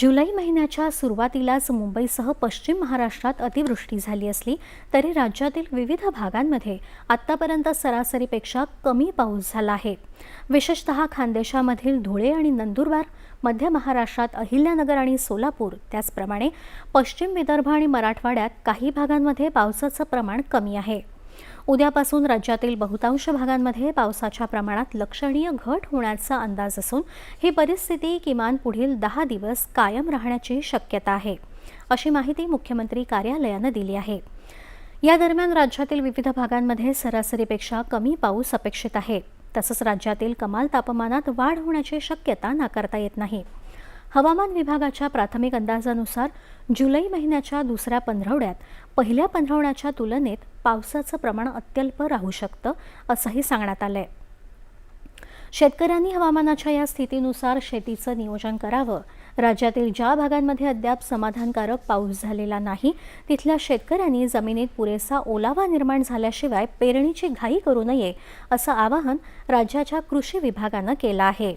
जुलै महिन्याच्या सुरुवातीलाच मुंबईसह पश्चिम महाराष्ट्रात अतिवृष्टी झाली असली तरी राज्यातील विविध भागांमध्ये आत्तापर्यंत सरासरीपेक्षा कमी पाऊस झाला आहे। विशेषतः खानदेशामधील धुळे आणि नंदुरबार, मध्य महाराष्ट्रात अहिल्यानगर आणि सोलापूर, त्याचप्रमाणे पश्चिम विदर्भ आणि मराठवाड्यात काही भागांमध्ये पावसाचं प्रमाण कमी आहे। उद्यापासून राज्यातील बहुतांश भागांमध्ये पावसाच्या प्रमाणात लक्षणीय घट होण्याचा अंदाज असून ही परिस्थिती किमान पुढील 10 दिवस कायम राहण्याची शक्यता आहे, अशी माहिती मुख्यमंत्री कार्यालयाने दिली आहे। या दरम्यान राज्यातील विविध भागांमध्ये सरासरीपेक्षा कमी पाऊस अपेक्षित आहे। तसंच राज्यातील कमाल तापमानात वाढ होण्याची शक्यता नाकारता येत नाही। हवामान विभागाच्या प्राथमिक अंदाजानुसार जुलै महिन्याच्या दुसऱ्या पंधरवड्यात पहिल्या पंधरवड्याच्या तुलनेत पावसाचं प्रमाण अत्यल्प राहू शकतं, असंही सांगण्यात आलंय। शेतकऱ्यांनी हवामानाच्या या स्थितीनुसार शेतीचं नियोजन करावं। राज्यातील ज्या भागांमध्ये अद्याप समाधानकारक पाऊस झालेला नाही तिथल्या शेतकऱ्यांनी जमिनीत पुरेसा ओलावा निर्माण झाल्याशिवाय पेरणीची घाई करू नये, असं आवाहन राज्याच्या कृषी विभागानं केलं आहे।